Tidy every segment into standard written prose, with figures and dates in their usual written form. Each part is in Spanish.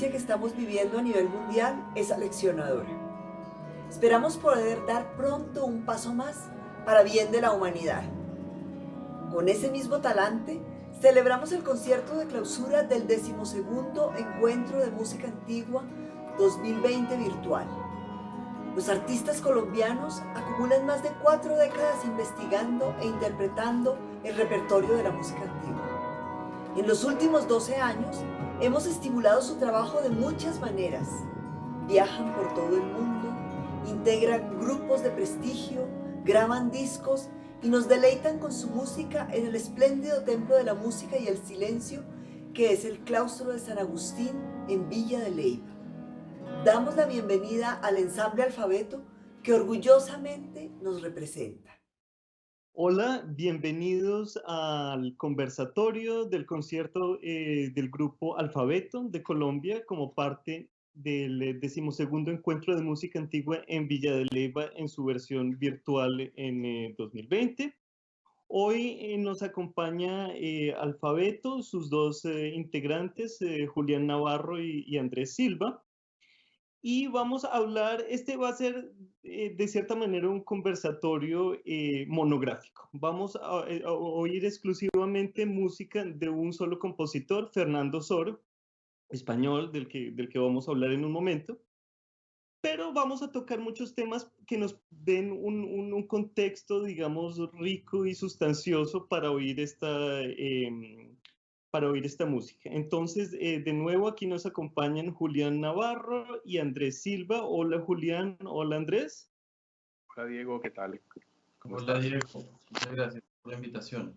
emergencia que estamos viviendo a nivel mundial es aleccionadora. Esperamos poder dar pronto un paso más para bien de la humanidad. Con ese mismo talante, celebramos el concierto de clausura del 12º Encuentro de Música Antigua 2020 virtual. Los artistas colombianos acumulan más de 4 décadas investigando e interpretando el repertorio de la música antigua. En los últimos 12 años, hemos estimulado su trabajo de muchas maneras. Viajan por todo el mundo, integran grupos de prestigio, graban discos y nos deleitan con su música en el espléndido templo de la música y el silencio que es el claustro de San Agustín en Villa de Leyva. Damos la bienvenida al ensamble Alfabeto que orgullosamente nos representa. Hola, bienvenidos al conversatorio del concierto del grupo Alfabeto de Colombia como parte del 12º Encuentro de Música Antigua en Villa de Leyva en su versión virtual en 2020. Hoy nos acompaña Alfabeto, sus dos integrantes, Julián Navarro y Andrés Silva. Y vamos a hablar, este va a ser de cierta manera un conversatorio monográfico. Vamos a oír exclusivamente música de un solo compositor, Fernando Soro, español, del que vamos a hablar en un momento. Pero vamos a tocar muchos temas que nos den un contexto, digamos, rico y sustancioso para oír esta música. Entonces, de nuevo aquí nos acompañan Julián Navarro y Andrés Silva. Hola Julián, hola Andrés. Hola Diego, ¿qué tal? ¿Cómo estás? Diego, muchas gracias por la invitación.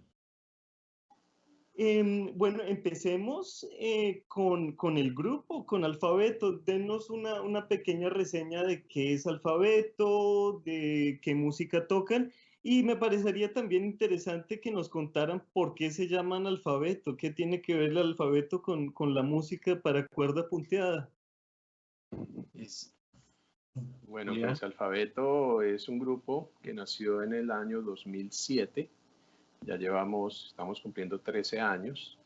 Bueno, empecemos con el grupo, con Alfabeto. Denos una pequeña reseña de qué es Alfabeto, de qué música tocan, y me parecería también interesante que nos contaran por qué se llaman Alfabeto, qué tiene que ver el alfabeto con la música para cuerda punteada. Bueno, pues Alfabeto es un grupo que nació en el año 2007. Ya estamos cumpliendo 13 años.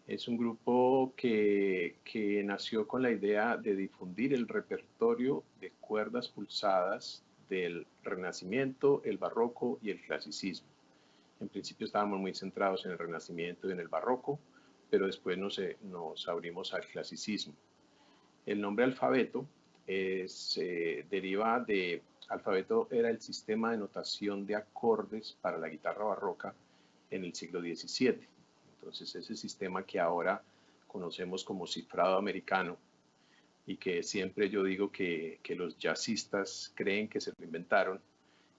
Es un grupo que nació con la idea de difundir el repertorio de cuerdas pulsadas del Renacimiento, el Barroco y el Clasicismo. En principio estábamos muy centrados en el Renacimiento y en el Barroco, pero después nos abrimos al Clasicismo. El nombre Alfabeto deriva de... Alfabeto era el sistema de notación de acordes para la guitarra barroca en el siglo XVII. Entonces ese sistema que ahora conocemos como cifrado americano y que siempre yo digo que los jazzistas creen que se lo inventaron,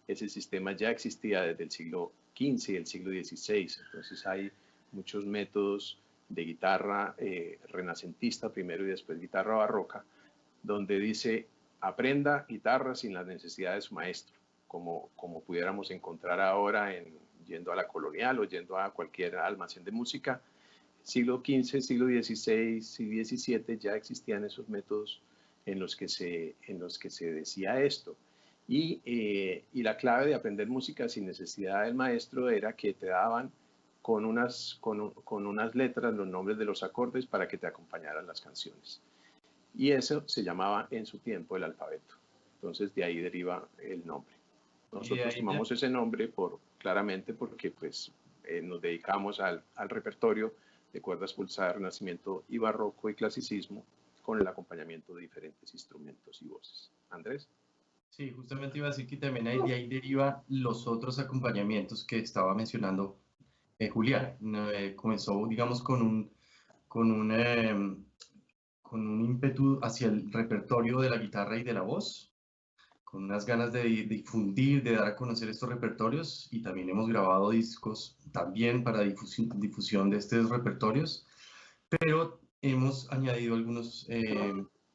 ese sistema ya existía desde el siglo XV y el siglo XVI. Entonces hay muchos métodos de guitarra renacentista primero y después guitarra barroca, donde dice aprenda guitarra sin la necesidad de su maestro, como pudiéramos encontrar ahora yendo a la Colonial o yendo a cualquier almacén de música. Siglo XV, siglo XVI y XVII ya existían esos métodos en los que se decía esto. Y la clave de aprender música sin necesidad del maestro era que te daban con unas letras los nombres de los acordes para que te acompañaran las canciones. Y eso se llamaba en su tiempo el alfabeto. Entonces de ahí deriva el nombre. Nosotros tomamos ese nombre claramente porque pues, nos dedicamos al repertorio de cuerdas pulsadas, Renacimiento y Barroco y Clasicismo con el acompañamiento de diferentes instrumentos y voces. Andrés. Sí, justamente iba a decir que también de ahí deriva los otros acompañamientos que estaba mencionando Julián. Comenzó, digamos, con un ímpetu hacia el repertorio de la guitarra y de la voz, con unas ganas de difundir, de dar a conocer estos repertorios, y también hemos grabado discos también para difusión de estos repertorios, pero hemos añadido algunos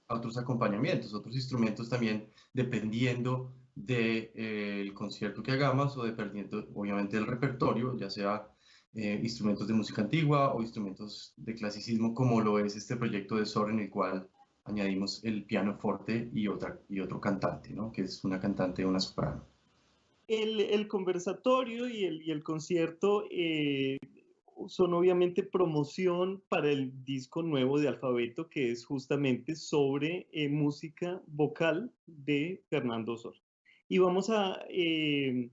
otros acompañamientos, otros instrumentos también, dependiendo del concierto que hagamos o dependiendo obviamente del repertorio, ya sea instrumentos de música antigua o instrumentos de clasicismo, como lo es este proyecto de Sor, en el cual añadimos el piano forte y otro cantante, ¿no? Que es una cantante, una soprano. El conversatorio y el concierto son obviamente promoción para el disco nuevo de Alfabeto, que es justamente sobre música vocal de Fernando Sor. Y vamos a ver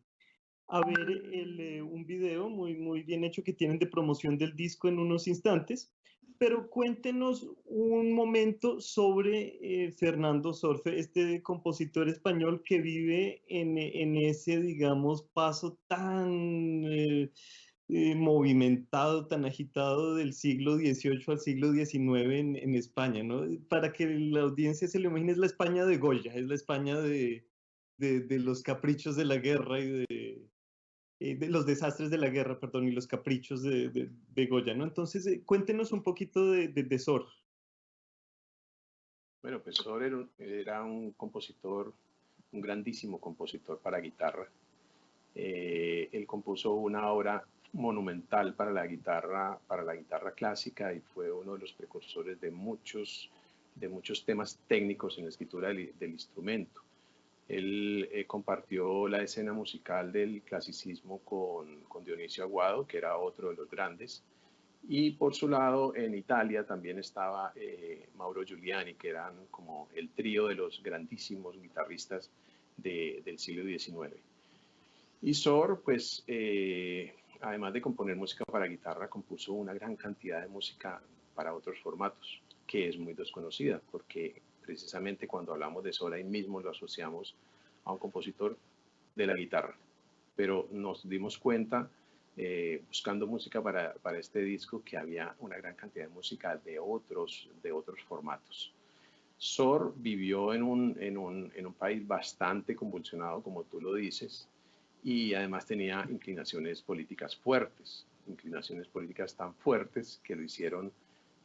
un video muy bien hecho que tienen de promoción del disco en unos instantes, pero cuéntenos un momento sobre Fernando Sorfe, este compositor español que vive en ese, digamos, paso tan movimentado, tan agitado del siglo XVIII al siglo XIX en España, ¿no? Para que la audiencia se lo imagine, es la España de Goya, es la España de los caprichos de la guerra y de los desastres de la guerra, perdón, y los caprichos de Goya, ¿no? Entonces, cuéntenos un poquito de Sor. Bueno, pues Sor era un compositor, un grandísimo compositor para guitarra. Él compuso una obra monumental para la guitarra clásica, y fue uno de los precursores de muchos temas técnicos en la escritura del instrumento. Él compartió la escena musical del clasicismo con Dionisio Aguado, que era otro de los grandes. Y por su lado, en Italia también estaba Mauro Giuliani, que eran como el trío de los grandísimos guitarristas del siglo XIX. Y Sor, pues, además de componer música para guitarra, compuso una gran cantidad de música para otros formatos, que es muy desconocida, porque precisamente cuando hablamos de Sor, ahí mismo lo asociamos a un compositor de la guitarra. Pero nos dimos cuenta, buscando música para este disco, que había una gran cantidad de música de otros formatos. Sor vivió en un país bastante convulsionado, como tú lo dices, y además tenía inclinaciones políticas tan fuertes que lo hicieron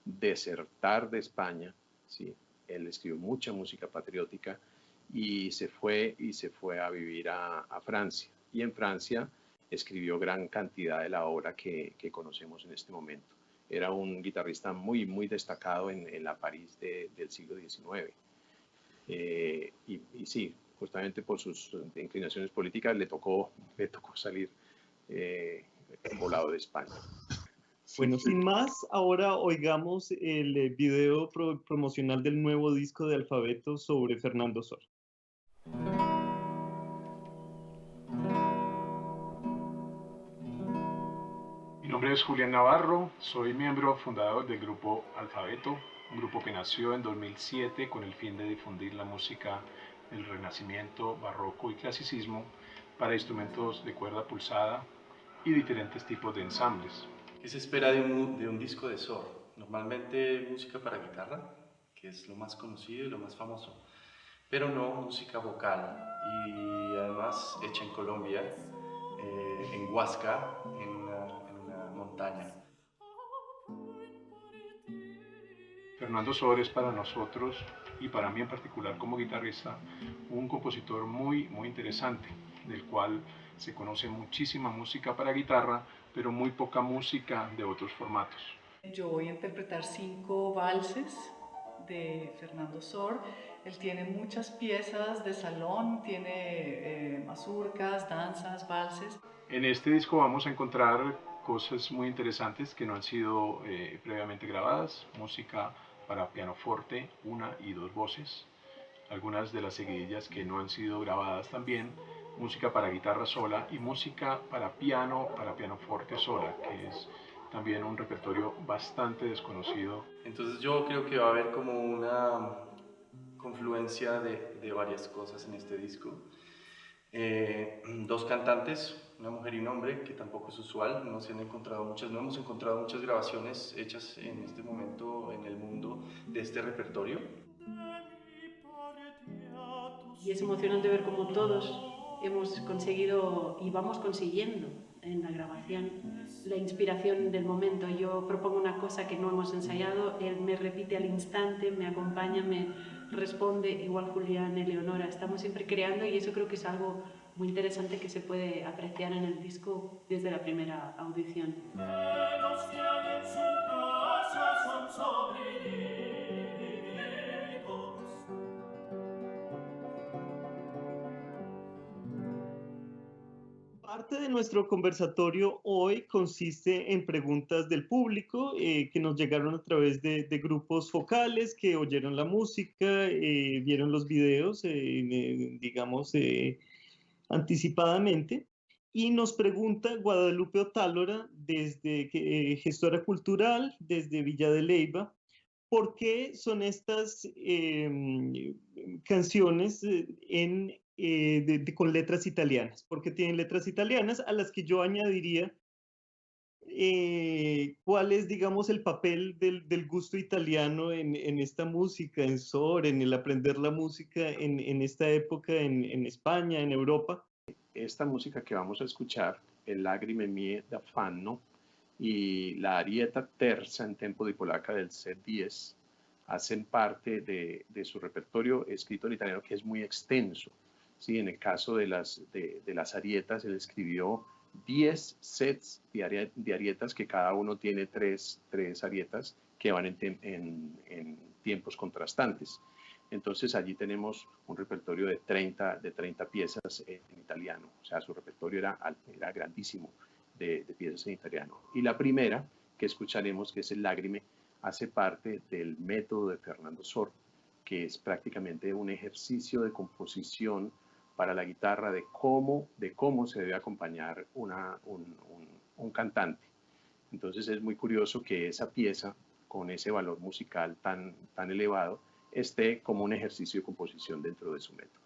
desertar de España, ¿sí? Él escribió mucha música patriótica y se fue a vivir a Francia. Y en Francia escribió gran cantidad de la obra que conocemos en este momento. Era un guitarrista muy destacado en la París del siglo XIX. Y sí, justamente por sus inclinaciones políticas le tocó salir volado de España. Bueno, sin más, ahora oigamos el video promocional del nuevo disco de Alfabeto sobre Fernando Sor. Mi nombre es Julián Navarro, soy miembro fundador del grupo Alfabeto, un grupo que nació en 2007 con el fin de difundir la música del Renacimiento, Barroco y Clasicismo para instrumentos de cuerda pulsada y diferentes tipos de ensambles. ¿Qué se espera de un disco de Sor? Normalmente música para guitarra, que es lo más conocido y lo más famoso, pero no música vocal, y además hecha en Colombia, en Huasca, en una montaña. Fernando Sor es para nosotros, y para mí en particular como guitarrista, un compositor muy interesante, del cual se conoce muchísima música para guitarra, pero muy poca música de otros formatos. Yo voy a interpretar 5 valses de Fernando Sor. Él tiene muchas piezas de salón, tiene mazurcas, danzas, valses. En este disco vamos a encontrar cosas muy interesantes que no han sido previamente grabadas, música para pianoforte, 1 y 2 voces, algunas de las seguidillas que no han sido grabadas también, música para guitarra sola y música para pianoforte sola, que es también un repertorio bastante desconocido. Entonces yo creo que va a haber como una confluencia de varias cosas en este disco. 2 cantantes, una mujer y un hombre, que tampoco es usual, no hemos encontrado muchas grabaciones hechas en este momento en el mundo de este repertorio. Y es emocionante ver cómo todos hemos conseguido y vamos consiguiendo en la grabación la inspiración del momento. Yo propongo una cosa que no hemos ensayado, él me repite al instante, me acompaña, me responde, igual Julián, Eleonora, estamos siempre creando, y eso creo que es algo muy interesante que se puede apreciar en el disco desde la primera audición. Parte de nuestro conversatorio hoy consiste en preguntas del público que nos llegaron a través de grupos focales, que oyeron la música, vieron los videos, digamos, anticipadamente. Y nos pregunta Guadalupe Otálora, desde gestora cultural, desde Villa de Leyva, ¿por qué son estas canciones con letras italianas? ¿Por qué tienen letras italianas? A las que yo añadiría cuál es, digamos, el papel del gusto italiano en esta música, en Sor, en el aprender la música en esta época en España, en Europa. Esta música que vamos a escuchar, el Lagrime mie d'affanno y la arieta terza en tempo di polacca del set 10, hacen parte de su repertorio escrito en italiano, que es muy extenso. ¿Sí? En el caso de las arietas, él escribió 10 sets de arietas, que cada uno tiene tres arietas que van en tiempos contrastantes. Entonces allí tenemos un repertorio de 30 piezas en italiano. O sea, su repertorio era grandísimo de piezas en italiano. Y la primera que escucharemos, que es el Lagrime, hace parte del método de Fernando Sor, que es prácticamente un ejercicio de composición para la guitarra de cómo se debe acompañar un cantante. Entonces es muy curioso que esa pieza, con ese valor musical tan elevado, esté como un ejercicio de composición dentro de su método.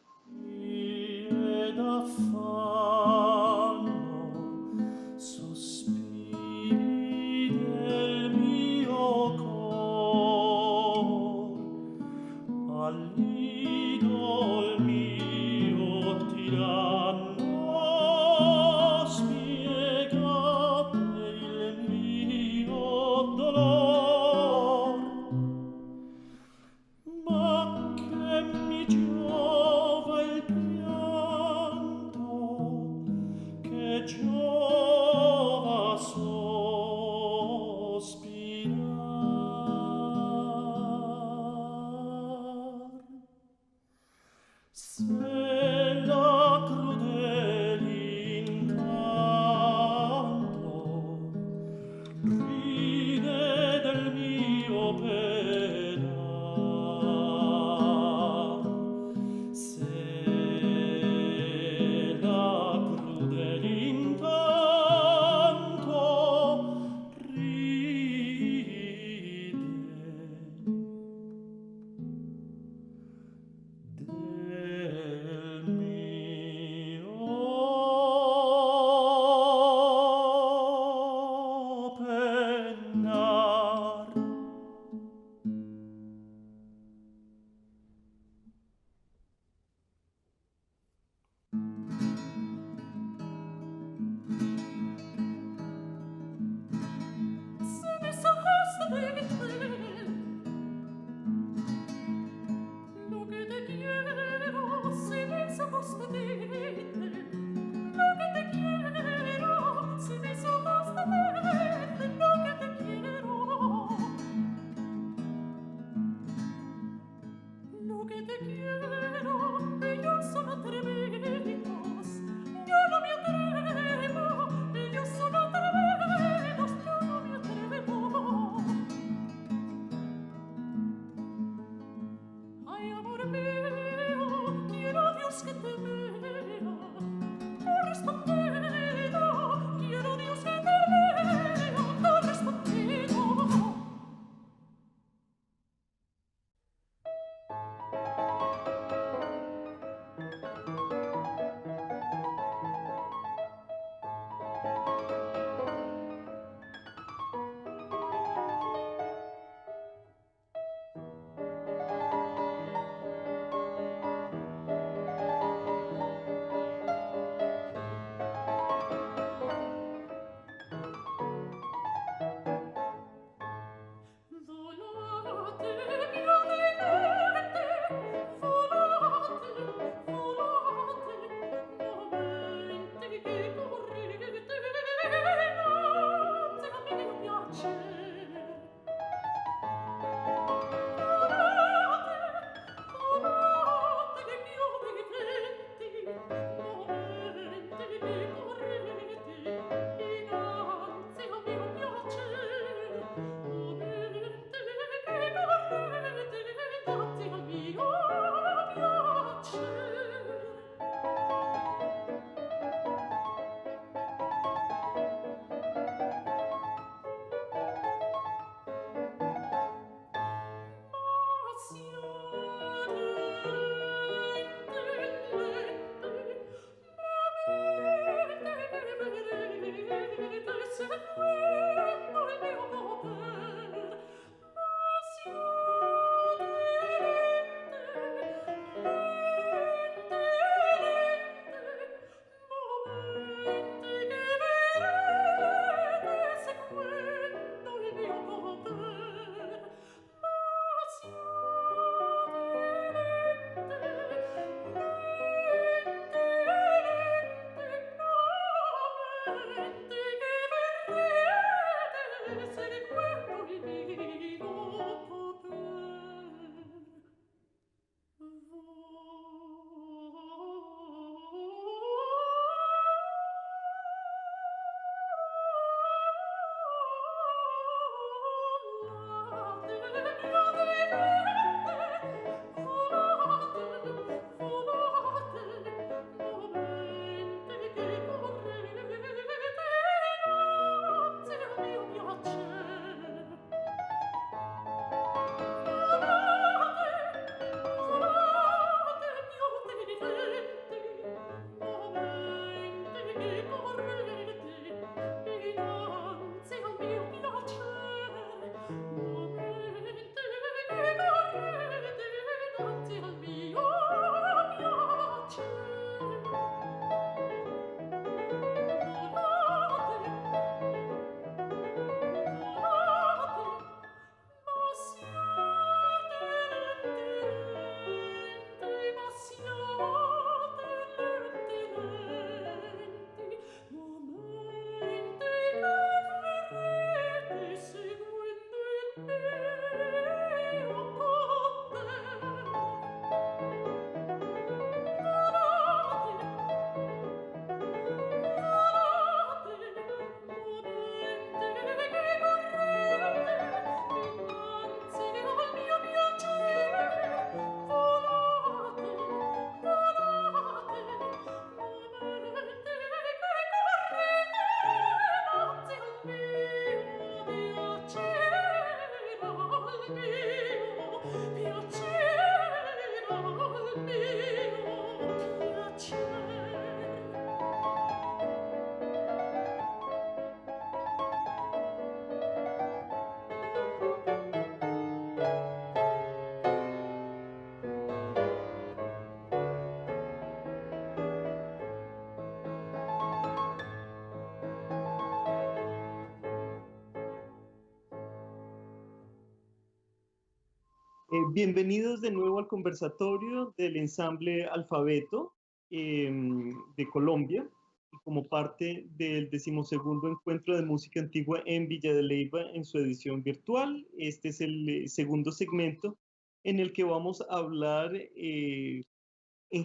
Bienvenidos de nuevo al conversatorio del ensamble Alfabeto de Colombia, y como parte del 12º Encuentro de Música Antigua en Villa de Leyva en su edición virtual. Este es el segundo segmento en el que vamos a hablar en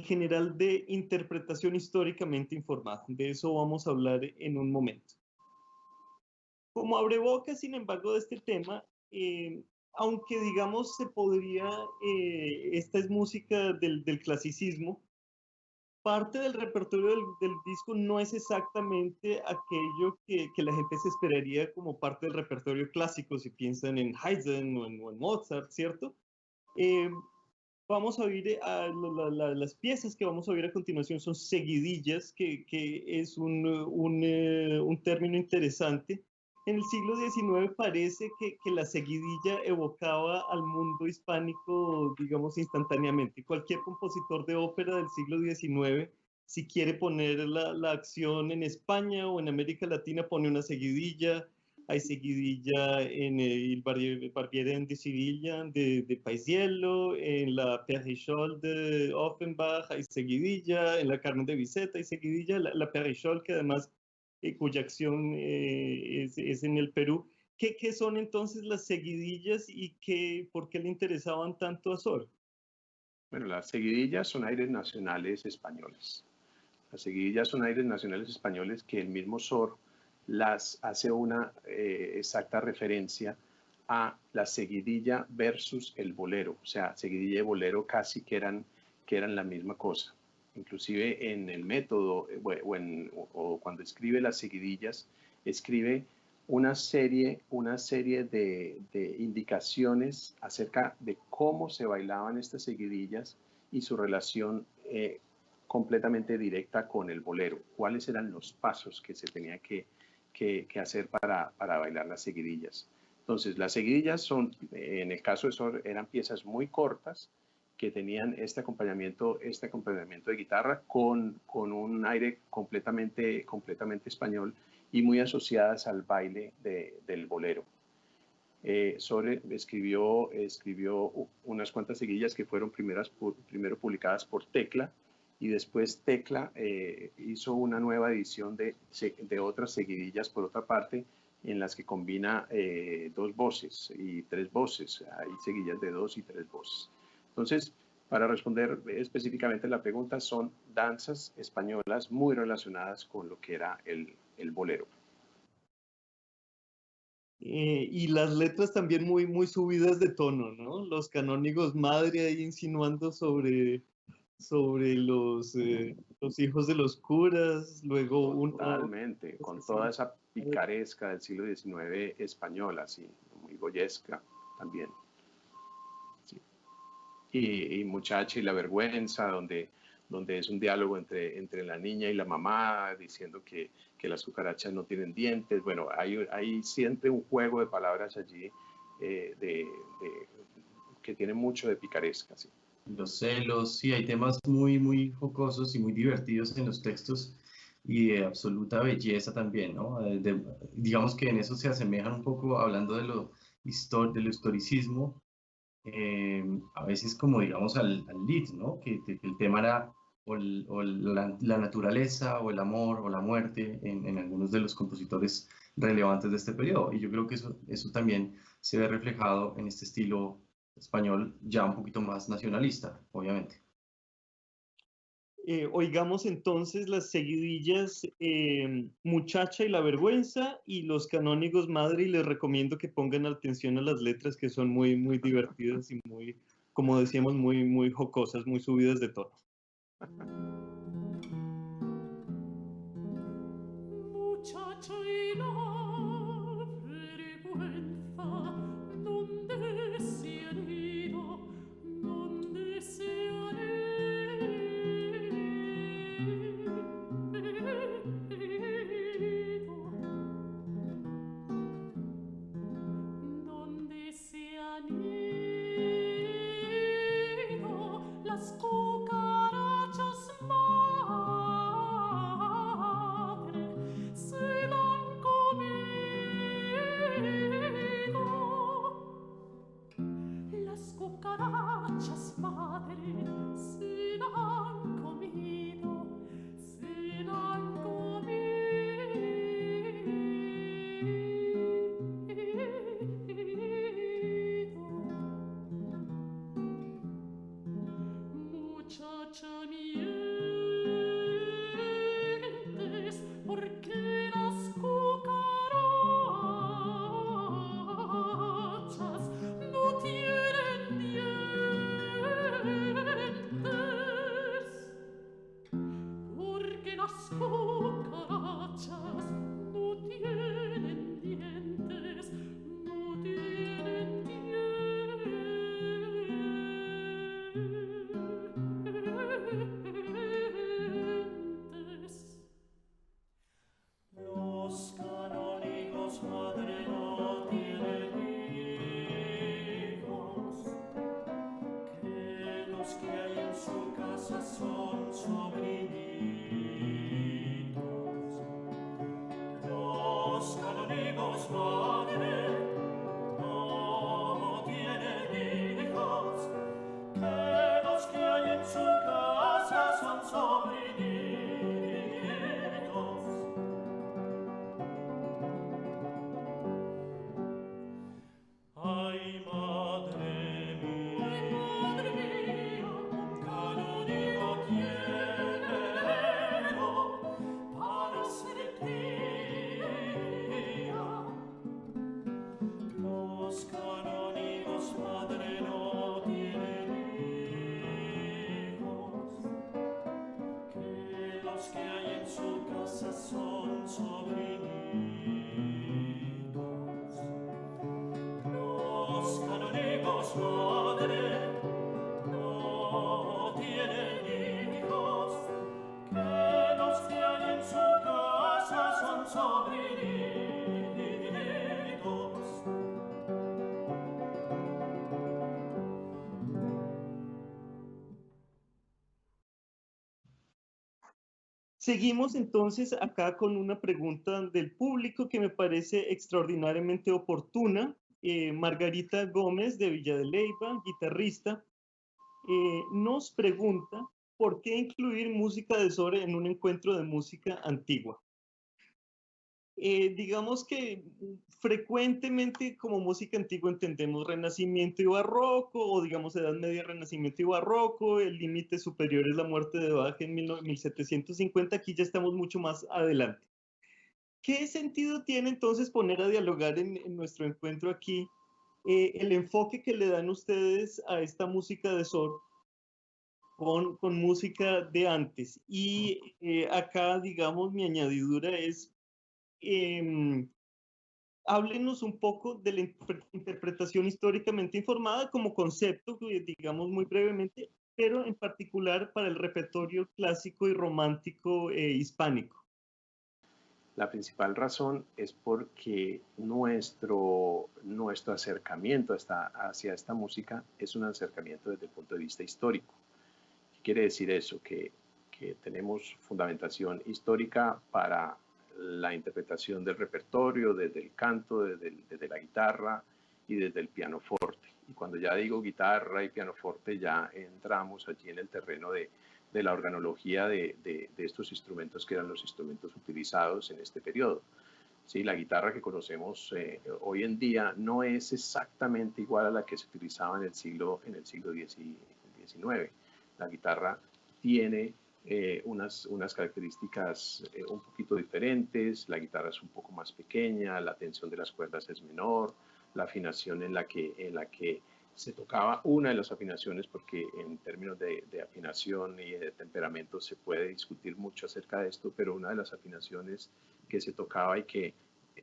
general de interpretación históricamente informada. De eso vamos a hablar en un momento. Como abrebocas, sin embargo, de este tema, aunque digamos se podría, esta es música del clasicismo, parte del repertorio del disco no es exactamente aquello que la gente se esperaría como parte del repertorio clásico, si piensan en Haydn o en Mozart, ¿cierto? Vamos a oír, las piezas que vamos a oír a continuación son seguidillas, que es un término interesante. En el siglo XIX parece que la seguidilla evocaba al mundo hispánico, digamos, instantáneamente. Cualquier compositor de ópera del siglo XIX, si quiere poner la acción en España o en América Latina, pone una seguidilla. Hay seguidilla en el Barbiere de Sevilla, de Paisiello, en la Perrichol de Offenbach hay seguidilla, en la Carmen de Bizet hay seguidilla, la Perrichol, que además cuya acción es en el Perú. ¿Qué son entonces las seguidillas y por qué le interesaban tanto a Sor? Bueno, las seguidillas son aires nacionales españoles. Las seguidillas son aires nacionales españoles que el mismo Sor las hace una exacta referencia a la seguidilla versus el bolero. O sea, seguidilla y bolero casi que eran la misma cosa. Inclusive en el método o cuando escribe las seguidillas, escribe una serie de indicaciones acerca de cómo se bailaban estas seguidillas y su relación completamente directa con el bolero. ¿Cuáles eran los pasos que se tenía que hacer para bailar las seguidillas? Entonces, las seguidillas son, en el caso de Sor, eran piezas muy cortas que tenían este acompañamiento de guitarra con un aire completamente español y muy asociadas al baile del bolero. Sor escribió unas cuantas seguidillas que fueron primero publicadas por Tecla y después Tecla hizo una nueva edición de otras seguidillas por otra parte, en las que combina 2 voces y 3 voces. Hay seguidillas de 2 y 3 voces. Entonces, para responder específicamente la pregunta, son danzas españolas muy relacionadas con lo que era el bolero. Y las letras también muy, muy subidas de tono, ¿no? Los canónigos madre ahí insinuando sobre los hijos de los curas, luego Totalmente, con toda esa picaresca del siglo XIX española, sí, muy goyesca también. Sí. Y Muchacha y la vergüenza, donde es un diálogo entre la niña y la mamá, diciendo que las cucarachas no tienen dientes. Bueno, hay siempre un juego de palabras allí que tiene mucho de picaresca, sí. Los celos, sí, hay temas muy, muy jocosos y muy divertidos en los textos y de absoluta belleza también, ¿no? Digamos que en eso se asemejan un poco, hablando de lo historicismo, a veces como digamos al Lied, ¿no? Que el tema era la naturaleza o el amor o la muerte en algunos de los compositores relevantes de este periodo. Y yo creo que eso también se ve reflejado en este estilo español ya un poquito más nacionalista, obviamente. Oigamos entonces las seguidillas Muchacha y la vergüenza y los canónigos madre, y les recomiendo que pongan atención a las letras, que son muy, muy divertidas y muy, como decíamos, muy, muy jocosas, muy subidas de tono. Muchacha y la vergüenza, ¿dónde se han ido? ¿Dónde se han ido? ¿Dónde se han ido las cucarachas madre? Se la han comido. Las cucarachas madre se la han comido. Se la han Muchacha mientes, porque las cucarachas no tienen dientes. Porque las cucarachas no tienen dientes, no tienen dientes. Los canónigos madre no tienen hijos, que los que hay en su casa son sobrinitos. Los canónigos madre no tienen hijos, que los que hay en su casa son sobrinitos. Ay, madre mía, un canónigo quiero para ser tía. Los canónigos madre no tienen hijos, que los que hay en su casa son sobrinitos. Los canónigos madre no tienen hijos, que los que hay en su casa son sobrinitos. Seguimos entonces acá con una pregunta del público que me parece extraordinariamente oportuna. Margarita Gómez de Villa de Leyva, guitarrista, nos pregunta ¿por qué incluir música de Sor en un encuentro de música antigua? Digamos que frecuentemente como música antigua entendemos Renacimiento y Barroco, o digamos Edad Media, Renacimiento y Barroco, el límite superior es la muerte de Bach en 1750, aquí ya estamos mucho más adelante. ¿Qué sentido tiene entonces poner a dialogar en nuestro encuentro aquí el enfoque que le dan ustedes a esta música de Sor con música de antes? Y acá, digamos, mi añadidura es, háblenos un poco de la interpretación históricamente informada como concepto, digamos muy brevemente, pero en particular para el repertorio clásico y romántico hispánico. La principal razón es porque nuestro acercamiento hacia esta música es un acercamiento desde el punto de vista histórico. ¿Qué quiere decir eso? Que tenemos fundamentación histórica para la interpretación del repertorio, desde el canto, desde la guitarra y desde el pianoforte. Y cuando ya digo guitarra y pianoforte, ya entramos allí en el terreno de la organología de estos instrumentos que eran los instrumentos utilizados en este periodo. Sí, la guitarra que conocemos hoy en día no es exactamente igual a la que se utilizaba en el siglo XIX. La guitarra tiene unas características un poquito diferentes, la guitarra es un poco más pequeña, la tensión de las cuerdas es menor, la afinación en la que se tocaba una de las afinaciones, porque en términos de afinación y de temperamento se puede discutir mucho acerca de esto, pero una de las afinaciones que se tocaba y que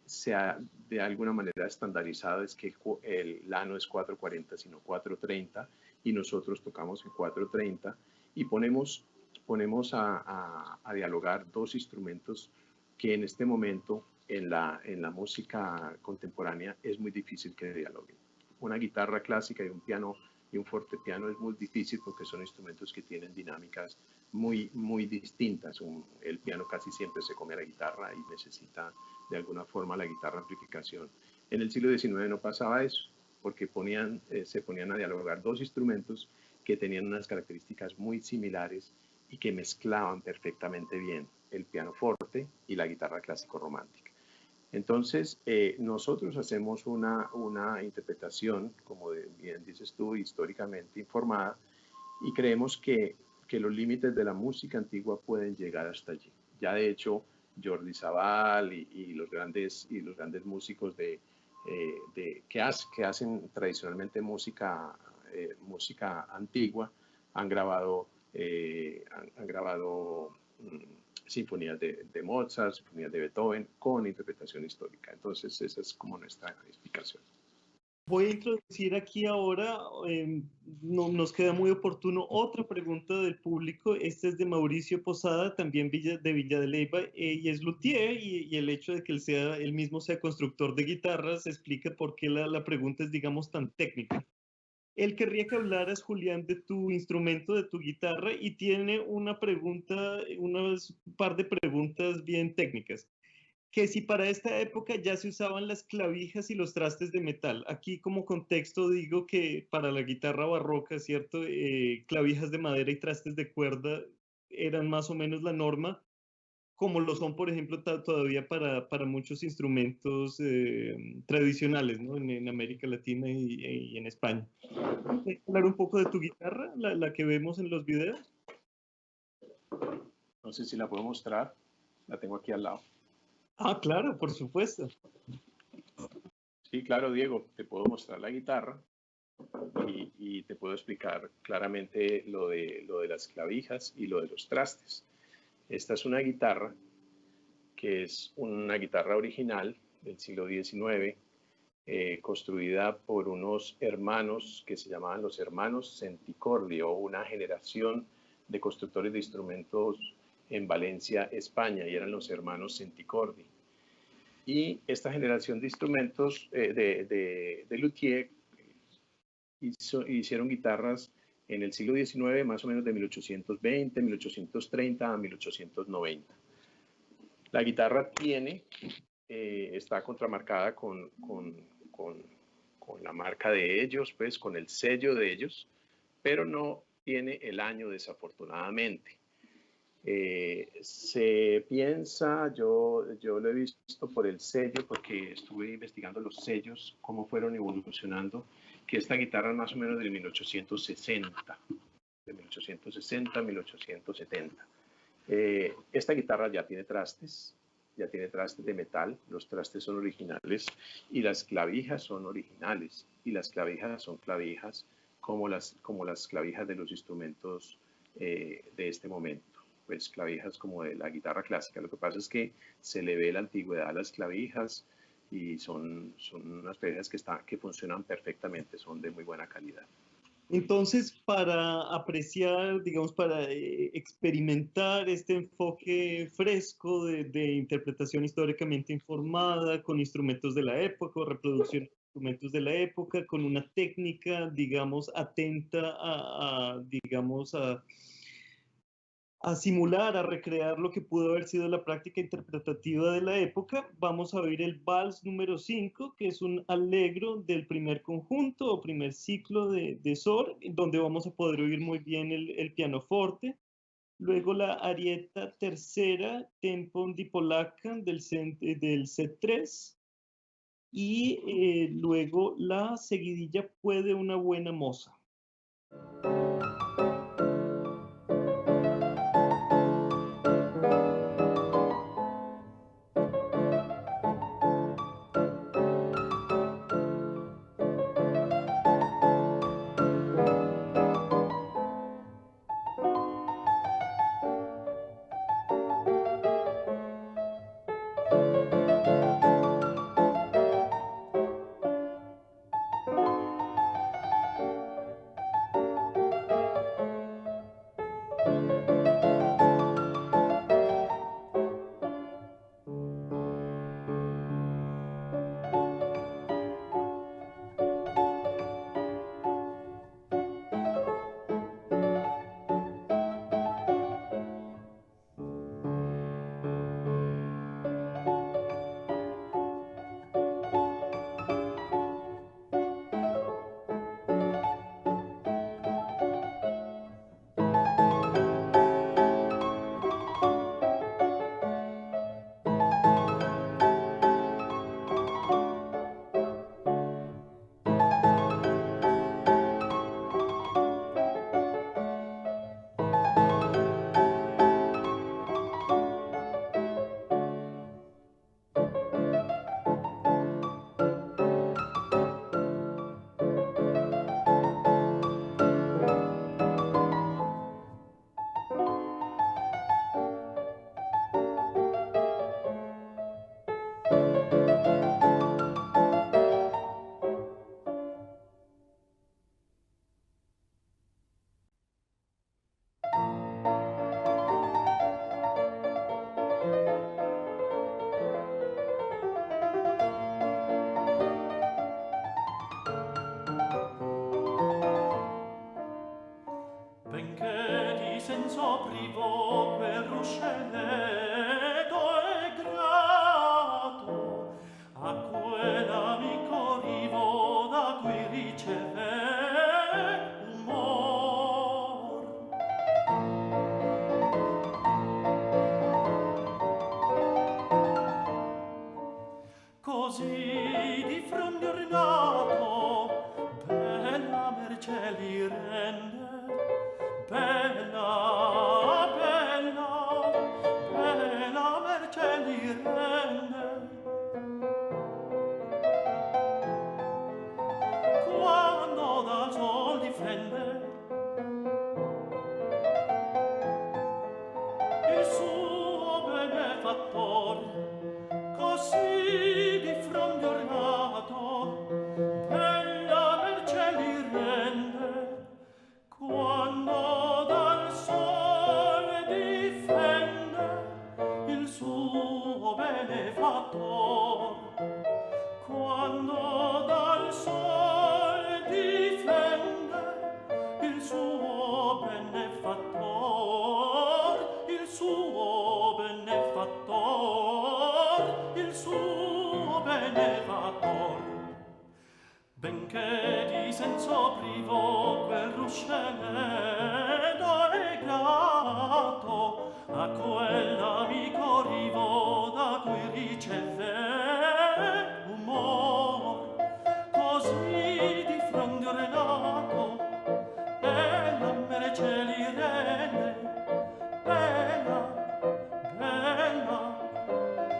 se ha de alguna manera estandarizado es que la no es 440 sino 430 y nosotros tocamos en 430 y ponemos a dialogar dos instrumentos que en este momento en la música contemporánea es muy difícil que dialoguen. Una guitarra clásica y un piano y un fortepiano es muy difícil porque son instrumentos que tienen dinámicas muy distintas. El piano casi siempre se come a la guitarra y necesita de alguna forma la guitarra amplificación. En el siglo XIX no pasaba eso, porque se ponían a dialogar dos instrumentos que tenían unas características muy similares y que mezclaban perfectamente bien el pianoforte y la guitarra clásico romántica. Entonces, nosotros hacemos una interpretación, como bien dices tú, históricamente informada, y creemos que los límites de la música antigua pueden llegar hasta allí. Ya de hecho, Jordi Sabal y los grandes músicos que hacen tradicionalmente música antigua han grabado sinfonías de Mozart, sinfonías de Beethoven con interpretación histórica. Entonces, esa es como nuestra explicación. Voy a introducir aquí ahora, nos queda muy oportuno, otra pregunta del público. Esta es de Mauricio Posada, también de Villa de Leyva, y es luthier, y el hecho de que él mismo sea constructor de guitarras explica por qué la pregunta es, digamos, tan técnica. Él querría que hablaras, Julián, de tu instrumento, de tu guitarra, y tiene una pregunta, unas par de preguntas bien técnicas. Que si para esta época ya se usaban las clavijas y los trastes de metal. Aquí como contexto digo que para la guitarra barroca, ¿cierto? Clavijas de madera y trastes de cuerda eran más o menos la norma, como lo son, por ejemplo, todavía para muchos instrumentos tradicionales, ¿no? En América Latina y en España. ¿Puedes hablar un poco de tu guitarra, la que vemos en los videos? No sé si la puedo mostrar, la tengo aquí al lado. Ah, claro, por supuesto. Sí, claro, Diego, te puedo mostrar la guitarra y te puedo explicar claramente lo de las clavijas y lo de los trastes. Esta es una guitarra que es una guitarra original del siglo XIX, construida por unos hermanos que se llamaban los hermanos Centicorli, o una generación de constructores de instrumentos en Valencia, España, y eran los hermanos Centicorli. Y esta generación de instrumentos de luthier hicieron guitarras en el siglo XIX, más o menos de 1820, 1830 a 1890. La guitarra está contramarcada con la marca de ellos, pues con el sello de ellos, pero no tiene el año desafortunadamente. Se piensa, yo lo he visto por el sello, porque estuve investigando los sellos, cómo fueron evolucionando, que esta guitarra es más o menos de 1860, de 1860 a 1870. Esta guitarra ya tiene trastes de metal, los trastes son originales y las clavijas son originales, y las clavijas son clavijas como las clavijas de los instrumentos de este momento, pues clavijas como de la guitarra clásica. Lo que pasa es que se le ve la antigüedad a las clavijas y son unas clavijas que funcionan perfectamente, son de muy buena calidad. Entonces, para apreciar, digamos, para experimentar este enfoque fresco de interpretación históricamente informada, con instrumentos de la época, o reproducción de instrumentos de la época, con una técnica, digamos, atenta digamos, a simular, a recrear lo que pudo haber sido la práctica interpretativa de la época, vamos a oír el vals número 5, que es un allegro del primer conjunto o primer ciclo de SOR, donde vamos a poder oír muy bien el pianoforte. Luego la arietta tercera, tempo di polacca del set 3. Y luego la seguidilla Puede una buena moza. senso privo quel ruscelletto è grato a quell'amico rivo da cui riceve umor. Così di fronte ornato bella merce li rende. Bella, bella, bella merce li rende. Quando dal sol difende il suo benefattor, così di fronte ornato bella merce li rende. Quando dal sole difende il suo benefattor, quando dal sole difende il suo benefattor, il suo benefattor, il suo benefattor. benché di senso privo quel ruscelledo è grato a quell'amico rivo da cui riceve umor, così di fronte renato e la merce li rende bella, bella,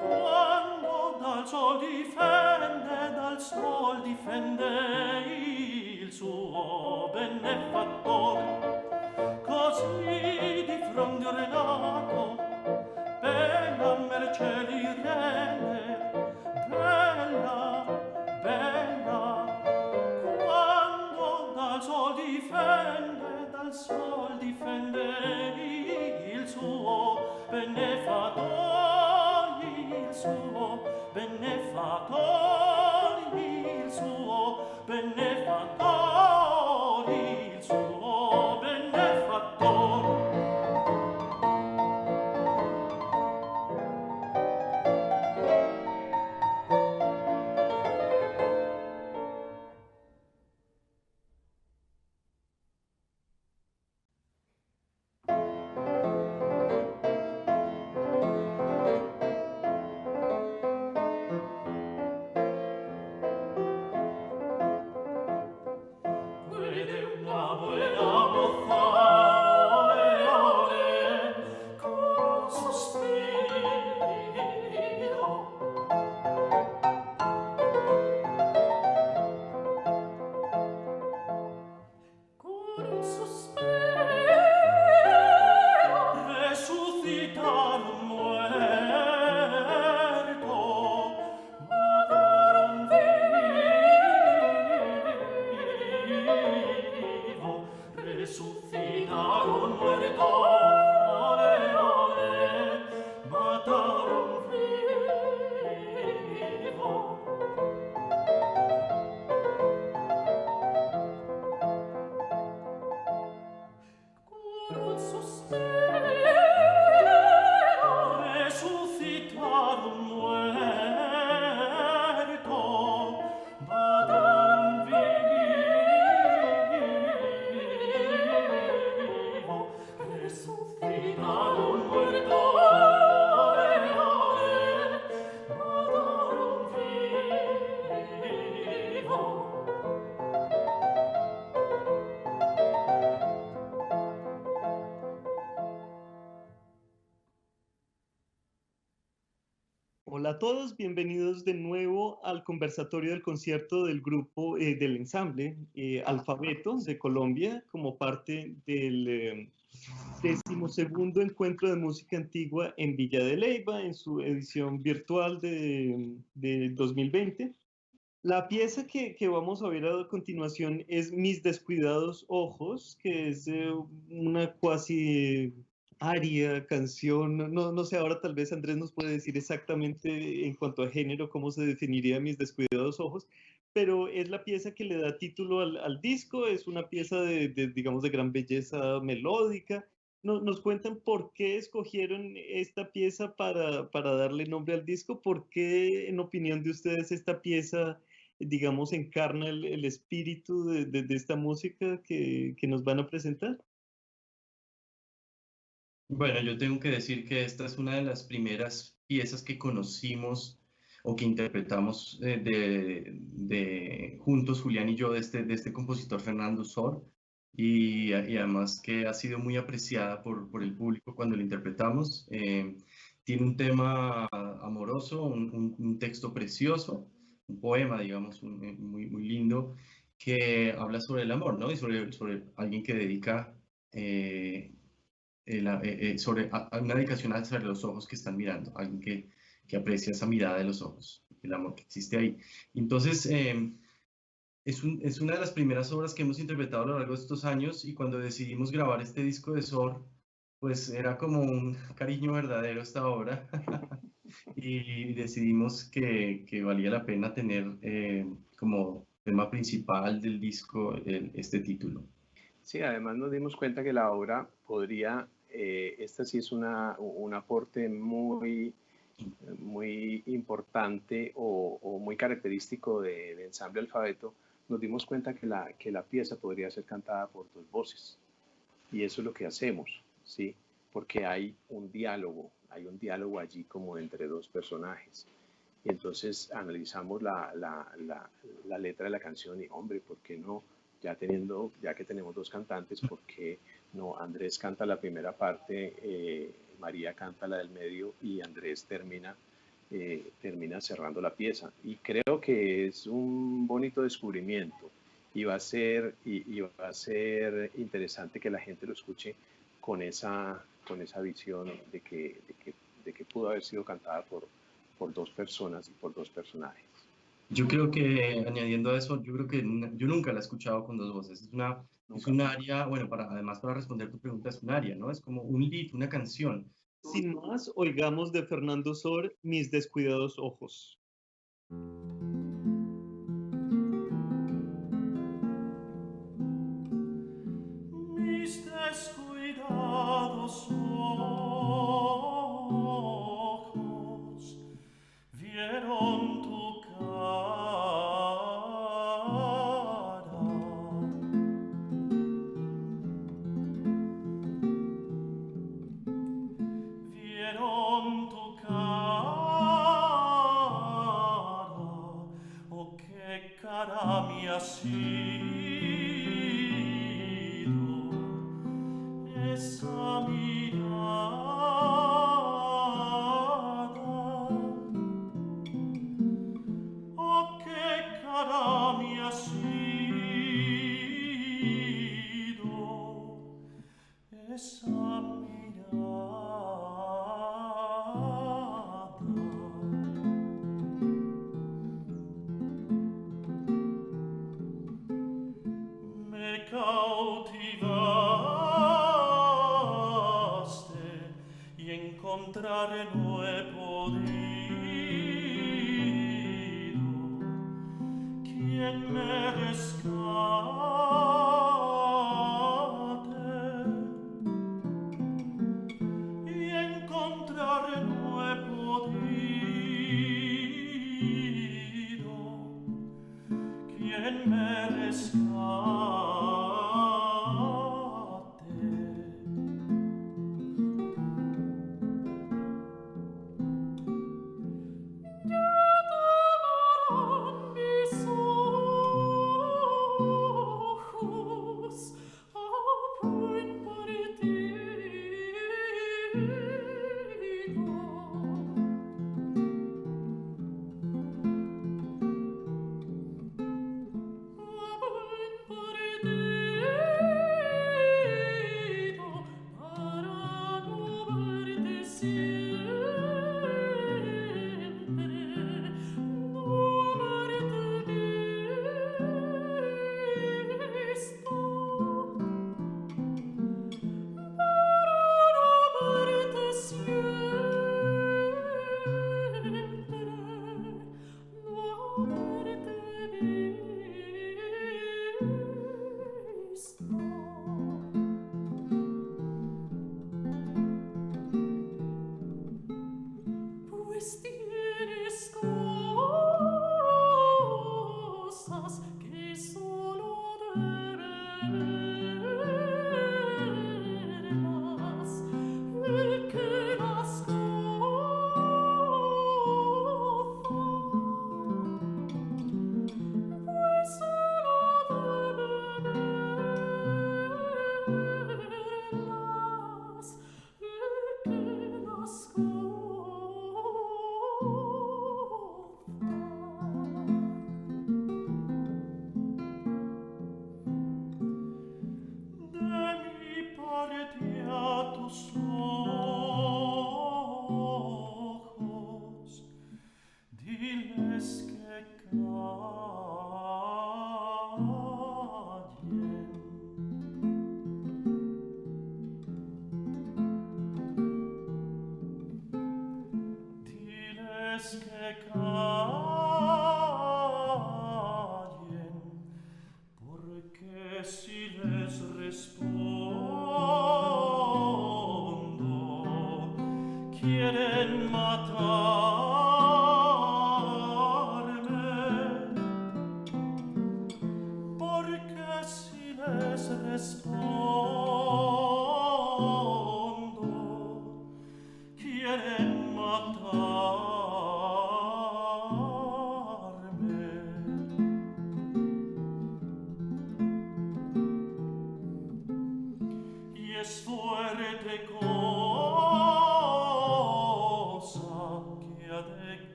quando dal sol difende il suo beneffattor, così di fronte renato bella merce li rende bella, bella, quando dal sol difende il suo benefattor, il suo benefattor, il suo benefattor, il suo benefattor. Hola a todos, bienvenidos de nuevo al conversatorio del concierto del grupo del ensamble Alfabeto de Colombia como parte del 12º encuentro de música antigua en Villa de Leyva en su edición virtual de 2020. La pieza que vamos a ver a continuación es Mis descuidados ojos, que es una cuasi aria, canción, no sé, ahora tal vez Andrés nos puede decir exactamente en cuanto a género cómo se definiría Mis descuidados ojos, pero es la pieza que le da título al disco, es una pieza digamos, de gran belleza melódica. Nos cuentan por qué escogieron esta pieza para darle nombre al disco, por qué, en opinión de ustedes, esta pieza, digamos, encarna el espíritu de esta música que nos van a presentar. Bueno, yo tengo que decir que esta es una de las primeras piezas que conocimos o que interpretamos juntos, Julián y yo, de este compositor Fernando Sor, y además que ha sido muy apreciada por el público cuando la interpretamos. Tiene un tema amoroso, un texto precioso, un poema, digamos, muy, muy lindo, que habla sobre el amor, ¿no? Y sobre alguien que dedica... sobre una dedicación hacia los ojos que están mirando, alguien que aprecia esa mirada de los ojos, el amor que existe ahí. Entonces, es una de las primeras obras que hemos interpretado a lo largo de estos años, y cuando decidimos grabar este disco de Sor, pues era como un cariño verdadero esta obra y decidimos que valía la pena tener como tema principal del disco este título. Sí, además nos dimos cuenta que la obra podría, esta sí es un aporte muy, muy importante o muy característico del ensamble Alfabeto, nos dimos cuenta que la pieza podría ser cantada por dos voces. Y eso es lo que hacemos, ¿sí? Porque hay un diálogo allí como entre dos personajes. Y entonces analizamos la letra de la canción y, hombre, ¿por qué no? Ya que tenemos dos cantantes, ¿por qué no? Andrés canta la primera parte, María canta la del medio y Andrés termina cerrando la pieza. Y creo que es un bonito descubrimiento y va a ser interesante que la gente lo escuche con esa visión de que pudo haber sido cantada por dos personas y por dos personajes. Yo creo que, añadiendo a eso, yo creo que yo nunca la he escuchado con dos voces. Es un área, bueno, además para responder tu pregunta, es un área, ¿no? Es como un lead, una canción. Sin más, oigamos de Fernando Sor, Mis descuidados ojos. Mis descuidados ojos vieron tu cara, vieron tu cara, oh qué cara me ha sido esa mirada, oh qué cara me ha sido esa mirada. Me cautivaste y encontrar no he podido quien me rescate, y encontrar no he podido quien me rescate. Mis ojos a buen partido. Pues tienes cosas que solo debe verlas el que las goza, pues solo debe verlas el que las goza. De mi parte a tus ojos, diles que callen. Diles que callen, porque si les respondo, quieren matarme.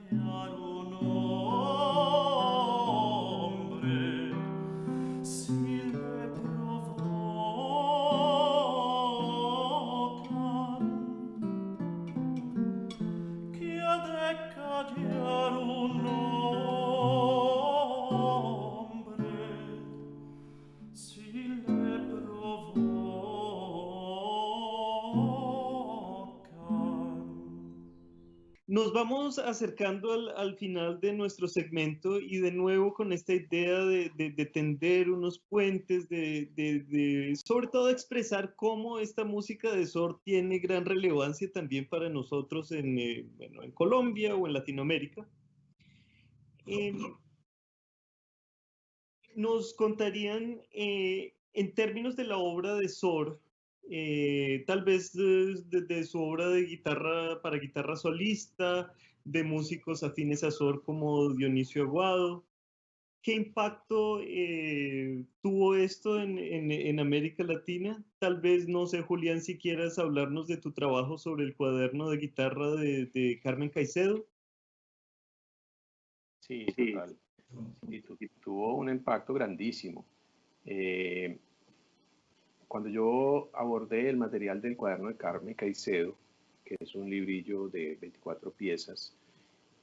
callar un hombre si le provocan? Que ha de callar un hombre si le provocan? Nos vamos acercando al final de nuestro segmento y de nuevo con esta idea de tender unos puentes, sobre todo expresar cómo esta música de Sor tiene gran relevancia también para nosotros en Colombia o en Latinoamérica. Nos contarían en términos de la obra de Sor, tal vez de su obra de guitarra para guitarra solista, de músicos afines a Sor como Dionisio Aguado. ¿Qué impacto tuvo esto en América Latina? Tal vez, no sé, Julián, si quieras hablarnos de tu trabajo sobre el cuaderno de guitarra de Carmen Caicedo. Sí, total. Sí, tuvo un impacto grandísimo. Cuando yo abordé el material del cuaderno de Carmen Caicedo, que es un librillo de 24 piezas,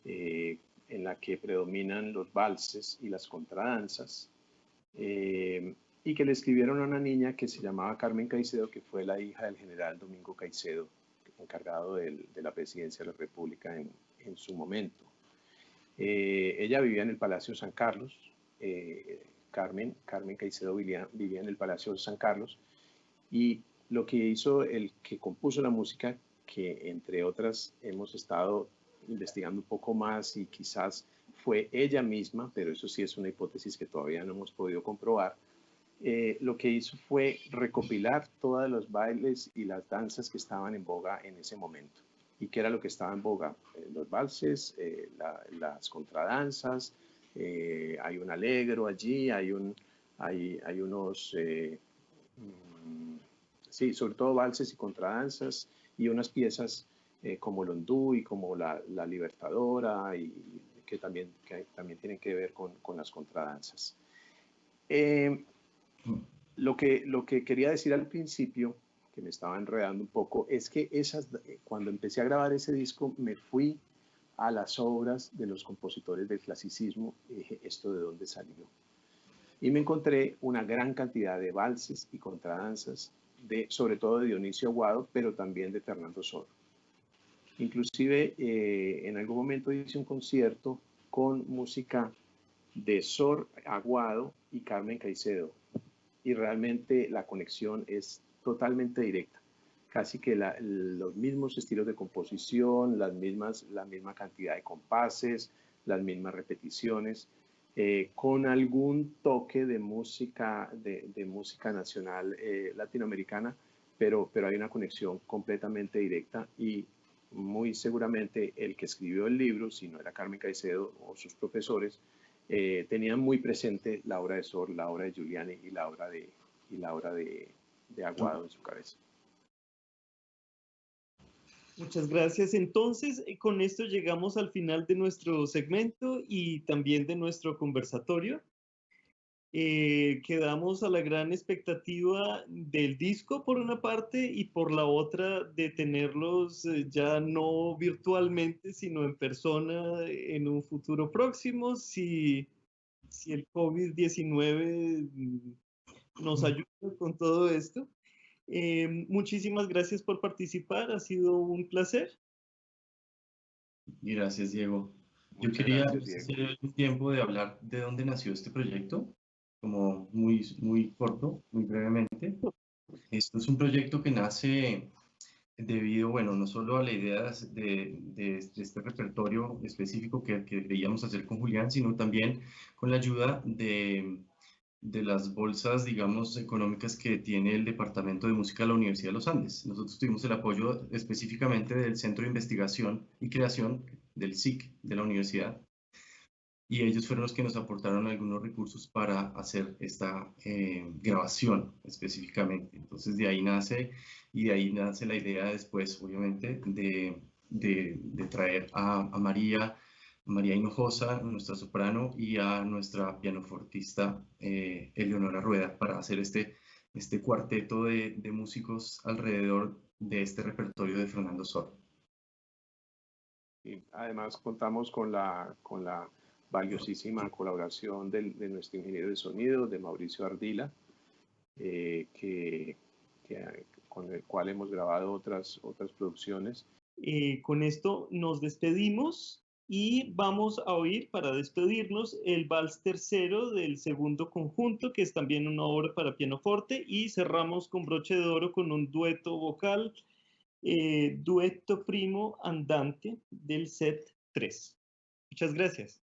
en la que predominan los valses y las contradanzas, y que le escribieron a una niña que se llamaba Carmen Caicedo, que fue la hija del general Domingo Caicedo, encargado de la presidencia de la República en su momento. Ella vivía en el Palacio San Carlos. Carmen Caicedo vivía en el Palacio San Carlos, y lo que hizo el que compuso la música, que entre otras hemos estado investigando un poco más y quizás fue ella misma, pero eso sí es una hipótesis que todavía no hemos podido comprobar, lo que hizo fue recopilar todos los bailes y las danzas que estaban en boga en ese momento. ¿Y qué era lo que estaba en boga? Los valses, las contradanzas, hay un alegro allí, hay unos, sí, sobre todo valses y contradanzas, y unas piezas como el Hondú y como la Libertadora, y que también tienen que ver con las contradanzas. Lo que quería decir al principio, que me estaba enredando un poco, es que cuando empecé a grabar ese disco me fui a las obras de los compositores del clasicismo y dije, ¿esto de dónde salió? Y me encontré una gran cantidad de valses y contradanzas, sobre todo de Dionisio Aguado, pero también de Fernando Sor. Inclusive en algún momento hice un concierto con música de Sor, Aguado y Carmen Caicedo, y realmente la conexión es totalmente directa. Casi que los mismos estilos de composición, la misma cantidad de compases, las mismas repeticiones, con algún toque de música nacional latinoamericana, pero hay una conexión completamente directa, y muy seguramente el que escribió el libro, si no era Carmen Caicedo o sus profesores, tenían muy presente la obra de Sor, la obra de Giuliani y la obra de Aguado en su cabeza. Muchas gracias. Entonces, con esto llegamos al final de nuestro segmento y también de nuestro conversatorio. Quedamos a la gran expectativa del disco por una parte, y por la otra de tenerlos ya no virtualmente, sino en persona en un futuro próximo, si el COVID-19 nos ayuda con todo esto. Muchísimas gracias por participar, ha sido un placer. Gracias, Diego. Yo Muchas quería gracias, Diego. hacer un tiempo de hablar de dónde nació este proyecto, como muy corto, muy brevemente. Esto es un proyecto que nace debido, bueno, no solo a la idea de este repertorio específico que queríamos hacer con Julián, sino también con la ayuda de las bolsas, digamos, económicas que tiene el Departamento de Música de la Universidad de los Andes. Nosotros tuvimos el apoyo específicamente del Centro de Investigación y Creación del SIC de la universidad, y ellos fueron los que nos aportaron algunos recursos para hacer esta grabación específicamente. Entonces de ahí nace la idea después, obviamente, de traer a María, María Hinojosa, nuestra soprano, y a nuestra pianofortista Eleonora Rueda para hacer este cuarteto de músicos alrededor de este repertorio de Fernando Sor. Y además contamos con la valiosísima colaboración de nuestro ingeniero de sonido, de Mauricio Ardila, con el cual hemos grabado otras producciones. Con esto nos despedimos y vamos a oír, para despedirnos, el Vals tercero del segundo conjunto, que es también una obra para pianoforte, y cerramos con broche de oro con un dueto vocal, Duetto Primo Andante del set 3. Muchas gracias.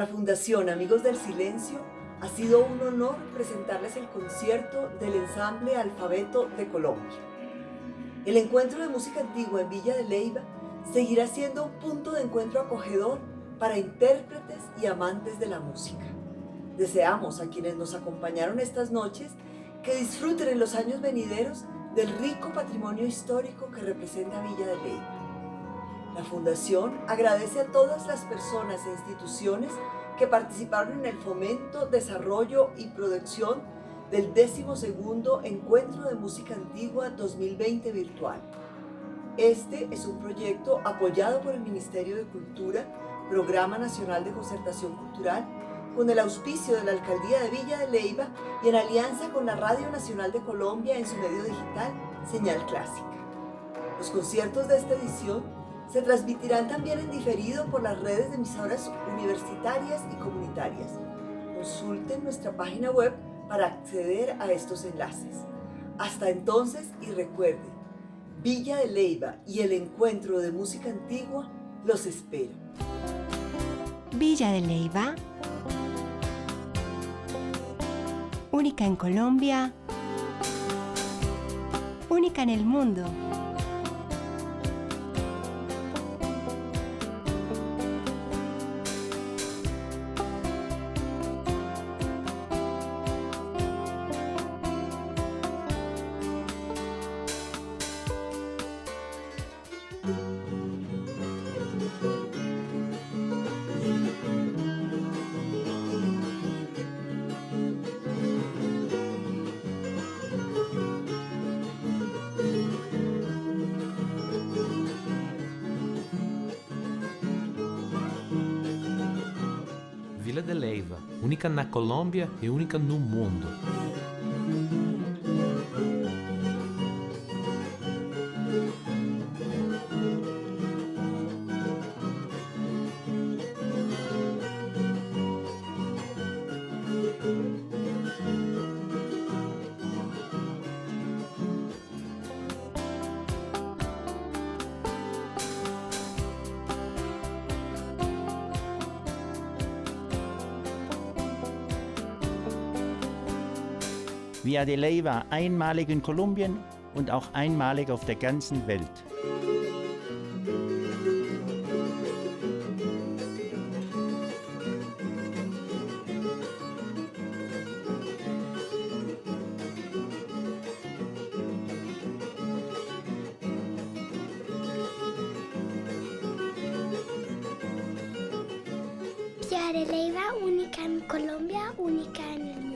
la Fundación Amigos del Silencio ha sido un honor presentarles el concierto del ensamble Alfabeto de Colombia. El encuentro de música antigua en Villa de Leyva seguirá siendo un punto de encuentro acogedor para intérpretes y amantes de la música. Deseamos a quienes nos acompañaron estas noches que disfruten en los años venideros del rico patrimonio histórico que representa Villa de Leyva. La Fundación agradece a todas las personas e instituciones que participaron en el fomento, desarrollo y producción del 12º Encuentro de Música Antigua 2020 virtual. Este es un proyecto apoyado por el Ministerio de Cultura, Programa Nacional de Concertación Cultural, con el auspicio de la Alcaldía de Villa de Leyva y en alianza con la Radio Nacional de Colombia en su medio digital, Señal Clásica. Los conciertos de esta edición se transmitirán también en diferido por las redes de emisoras universitarias y comunitarias. Consulten nuestra página web para acceder a estos enlaces. Hasta entonces, y recuerden, Villa de Leyva y el Encuentro de Música Antigua los espera. Villa de Leyva, única en Colombia, única en el mundo. Villa de Leyva, única na Colômbia e única no mundo. Villa de Leyva einmalig in Kolumbien und auch einmalig auf der ganzen Welt. Villa de Leyva, única en Colombia, única en el mundo.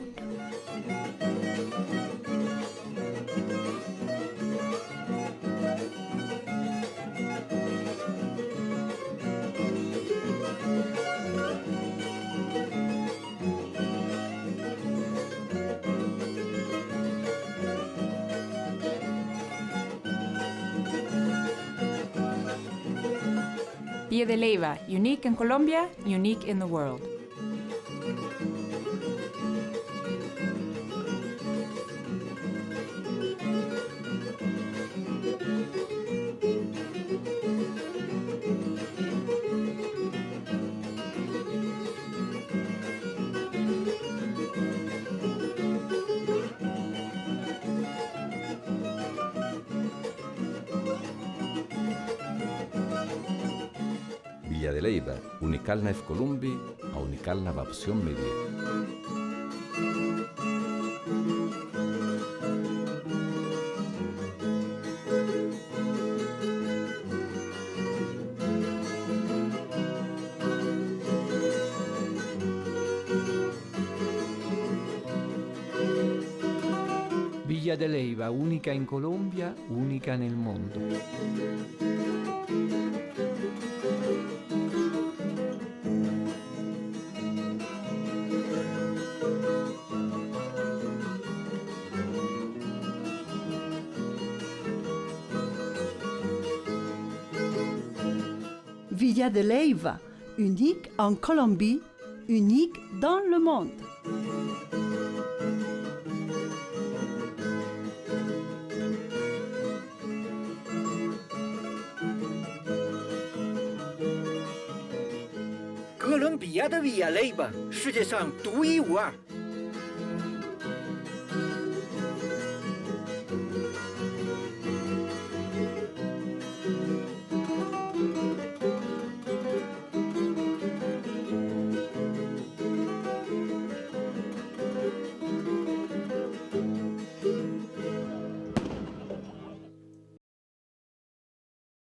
Villa de Leyva, unique in Colombia, unique in the world. Villa de Leyva, unikalna w Kolumbii, a unikalna w всем мире. Villa de Leyva, única in Colombia, única nel mondo. Villa de Leyva, unique en Colombie, unique dans le monde. Colombia 雅的 Villa Leyva 世界上独一无二。